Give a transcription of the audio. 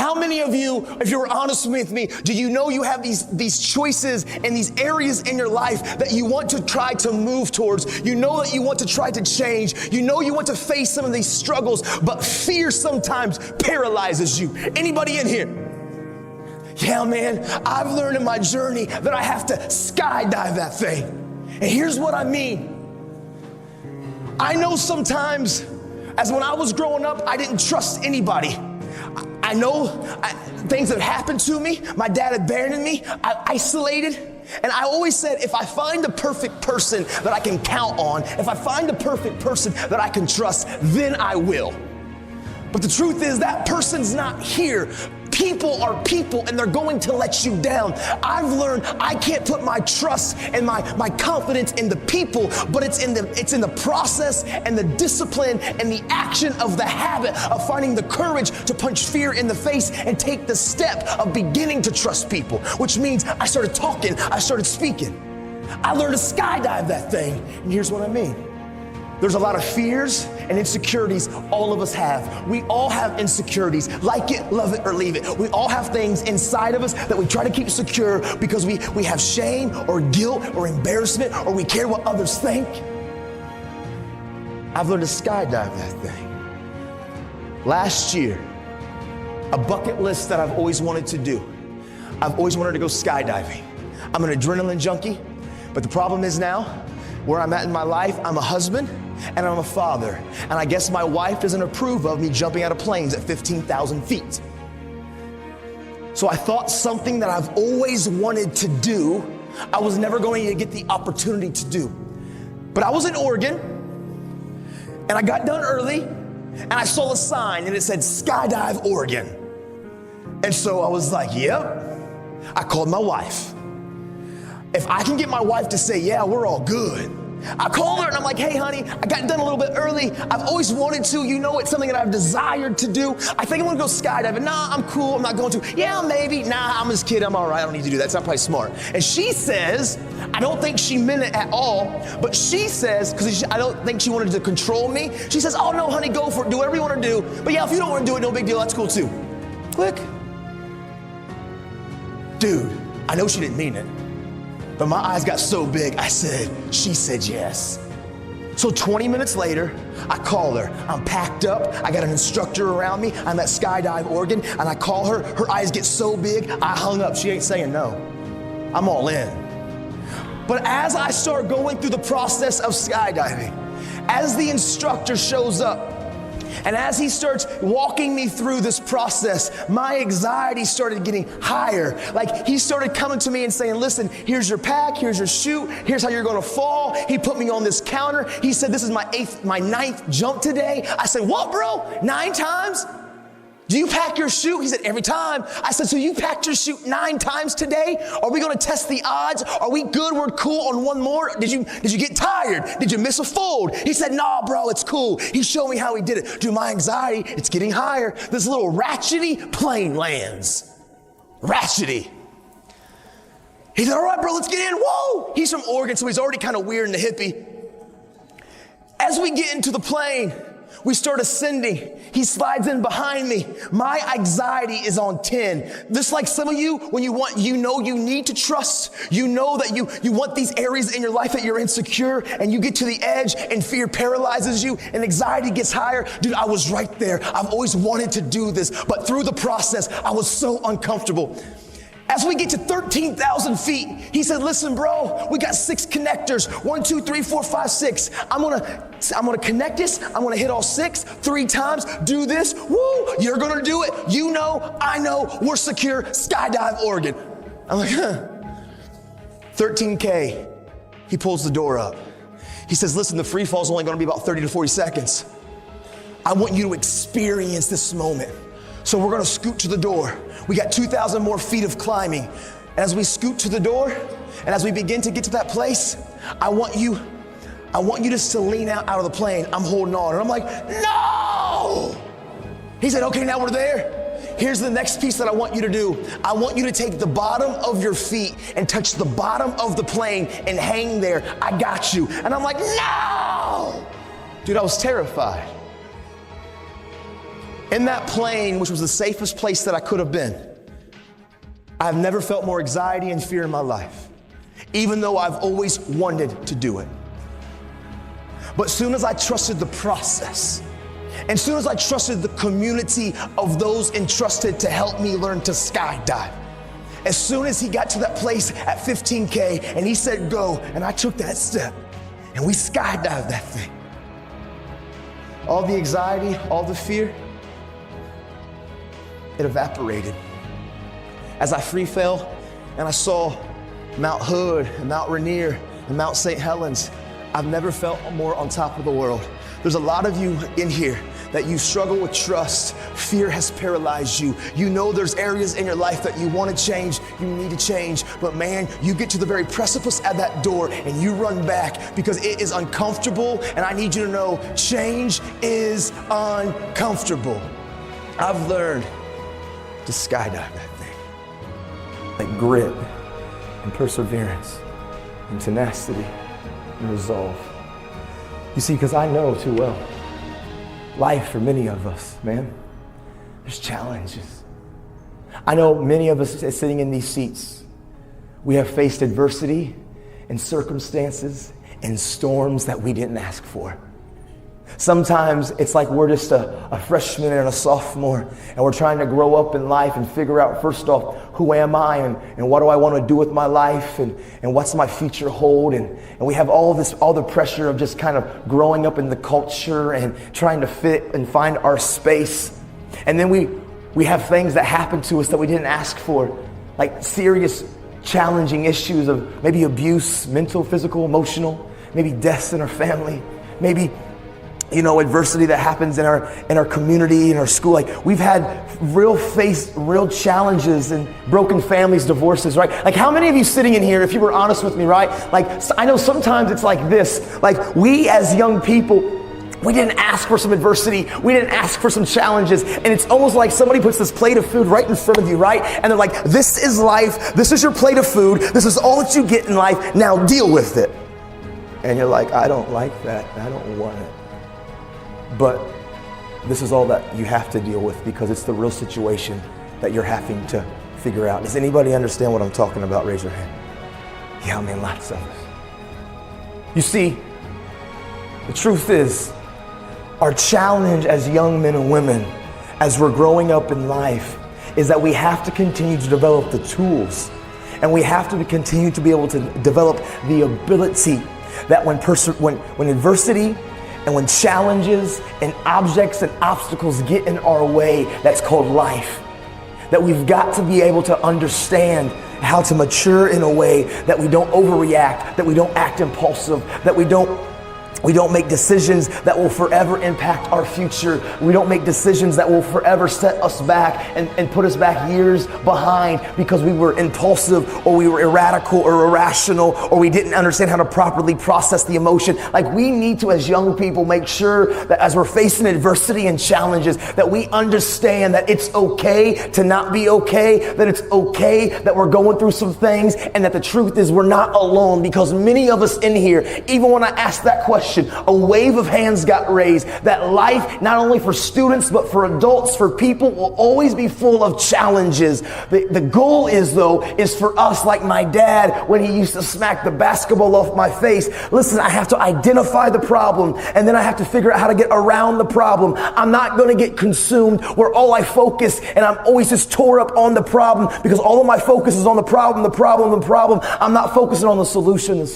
How many of you, if you're honest with me, do you know you have these choices and these areas in your life that you want to try to move towards? You know that you want to try to change. You know you want to face some of these struggles, but fear sometimes paralyzes you. Anybody in here? Yeah, man, I've learned in my journey that I have to skydive that thing. And here's what I mean. I know sometimes, as when I was growing up, I didn't trust anybody. I know things that happened to me. My dad abandoned me. I isolated. And I always said, if I find the perfect person that I can count on, if I find the perfect person that I can trust, then I will. But the truth is that person's not here. People are people, and they're going to let you down. I've learned I can't put my trust and my confidence in the people, but it's in the process and the discipline and the action of the habit of finding the courage to punch fear in the face and take the step of beginning to trust people, which means I started talking, I started speaking. I learned to skydive that thing, and here's what I mean. There's a lot of fears and insecurities all of us have. We all have insecurities. Like it, love it, or leave it. We all have things inside of us that we try to keep secure because we have shame or guilt or embarrassment, or we care what others think. I've learned to skydive that thing. Last year, a bucket list that I've always wanted to do. I've always wanted to go skydiving. I'm an adrenaline junkie, but the problem is now, where I'm at in my life, I'm a husband and I'm a father. And I guess my wife doesn't approve of me jumping out of planes at 15,000 feet. So I thought something that I've always wanted to do, I was never going to get the opportunity to do. But I was in Oregon and I got done early and I saw a sign and it said Skydive Oregon. And so I was like, yep. I called my wife. If I can get my wife to say, yeah, we're all good. I called her and I'm like, hey honey, I got done a little bit early. I've always wanted to, you know, it's something that I've desired to do. I think I want to go skydiving. Nah, I'm cool, I'm not going to. Yeah, maybe. Nah, I'm just kidding, I'm all right, I don't need to do that. It's not probably smart. And she says, I don't think she meant it at all, but she says, because I don't think she wanted to control me, she says, oh no honey, go for it, do whatever you want to do. But yeah, if you don't want to do it, no big deal, that's cool too. Click. Dude, I know she didn't mean it. But my eyes got so big, she said yes. So 20 minutes later, I call her. I'm packed up, I got an instructor around me, I'm at Skydive Oregon, and I call her, her eyes get so big, I hung up. She ain't saying no. I'm all in. But as I start going through the process of skydiving, as the instructor shows up, and as he starts walking me through this process, my anxiety started getting higher. Like he started coming to me and saying, listen, here's your pack, here's your chute, here's how you're gonna fall. He put me on this counter. He said, this is my ninth jump today. I said, what bro, 9 times? Do you pack your chute? He said, every time. I said, so you packed your chute 9 times today? Are we gonna test the odds? Are we good, we're cool on one more? Did you get tired? Did you miss a fold? He said, nah, bro, it's cool. He showed me how he did it. Dude, my anxiety, it's getting higher. This little ratchety plane lands. Ratchety. He said, all right, bro, let's get in. Whoa! He's from Oregon, so he's already kind of weird and a hippie. As we get into the plane, we start ascending. He slides in behind me. My anxiety is on 10. Just like some of you, when you need to trust, you know that you want these areas in your life that you're insecure, and you get to the edge and fear paralyzes you and anxiety gets higher. Dude, I was right there. I've always wanted to do this, but through the process, I was so uncomfortable. As we get to 13,000 feet, he said, listen, bro, we got 6 connectors. 1, 2, 3, 4, 5, 6. I'm gonna connect this. I'm gonna hit all 6 3 times. Do this. Woo, you're gonna do it. You know, I know, we're secure. Skydive Oregon. I'm like, 13K. He pulls the door up. He says, listen, the free fall is only gonna be about 30 to 40 seconds. I want you to experience this moment. So we're gonna scoot to the door. We got 2,000 more feet of climbing. As we scoot to the door, and as we begin to get to that place, I want you just to lean out of the plane. I'm holding on, and I'm like, no! He said, okay, now we're there. Here's the next piece that I want you to do. I want you to take the bottom of your feet and touch the bottom of the plane and hang there. I got you. And I'm like, no! Dude, I was terrified. In that plane, which was the safest place that I could have been, I've never felt more anxiety and fear in my life, even though I've always wanted to do it. But soon as I trusted the process, and soon as I trusted the community of those entrusted to help me learn to skydive, as soon as he got to that place at 15K and he said go, and I took that step, and we skydived that thing, all the anxiety, all the fear, it evaporated. As I free fell and I saw Mount Hood and Mount Rainier and Mount St. Helens, I've never felt more on top of the world. There's a lot of you in here that you struggle with trust. Fear has paralyzed you. You know there's areas in your life that you want to change, you need to change, but man, you get to the very precipice at that door and you run back because it is uncomfortable, and I need you to know change is uncomfortable. I've learned to skydive that thing. Like grit and perseverance and tenacity and resolve. You see, because I know too well, life for many of us, man, there's challenges. I know many of us sitting in these seats, we have faced adversity and circumstances and storms that we didn't ask for. Sometimes it's like we're just a freshman and a sophomore, and we're trying to grow up in life and figure out, first off, who am I and what do I want to do with my life and what's my future hold, and we have all the pressure of just kind of growing up in the culture and trying to fit and find our space. And then we have things that happen to us that we didn't ask for, like serious, challenging issues of maybe abuse, mental, physical, emotional, maybe deaths in our family, maybe adversity that happens in our community, in our school. Like we've had real challenges and broken families, divorces, right? Like how many of you sitting in here, if you were honest with me, right? Like I know sometimes it's like this, like we as young people, we didn't ask for some adversity. We didn't ask for some challenges. And it's almost like somebody puts this plate of food right in front of you, right? And they're like, this is life. This is your plate of food. This is all that you get in life. Now deal with it. And you're like, I don't like that. I don't want it. But this is all that you have to deal with because it's the real situation that you're having to figure out. Does anybody understand what I'm talking about? Raise your hand. Yeah, I mean, lots of us. You see, the truth is, our challenge as young men and women, as we're growing up in life, is that we have to continue to develop the tools, and we have to continue to be able to develop the ability that when adversity and when challenges and objects and obstacles get in our way, that's called life, that we've got to be able to understand how to mature in a way that we don't overreact, that we don't act impulsive, that we don't make decisions that will forever impact our future. We don't make decisions that will forever set us back and put us back years behind because we were impulsive or we were erratical or irrational or we didn't understand how to properly process the emotion. Like we need to, as young people, make sure that as we're facing adversity and challenges, that we understand that it's okay to not be okay, that it's okay that we're going through some things, and that the truth is we're not alone, because many of us in here, even when I asked that question, a wave of hands got raised, that life, not only for students, but for adults, for people, will always be full of challenges. The goal is for us, like my dad, when he used to smack the basketball off my face. Listen, I have to identify the problem, and then I have to figure out how to get around the problem. I'm not going to get consumed where all I focus, and I'm always just tore up on the problem, because all of my focus is on the problem. I'm not focusing on the solution.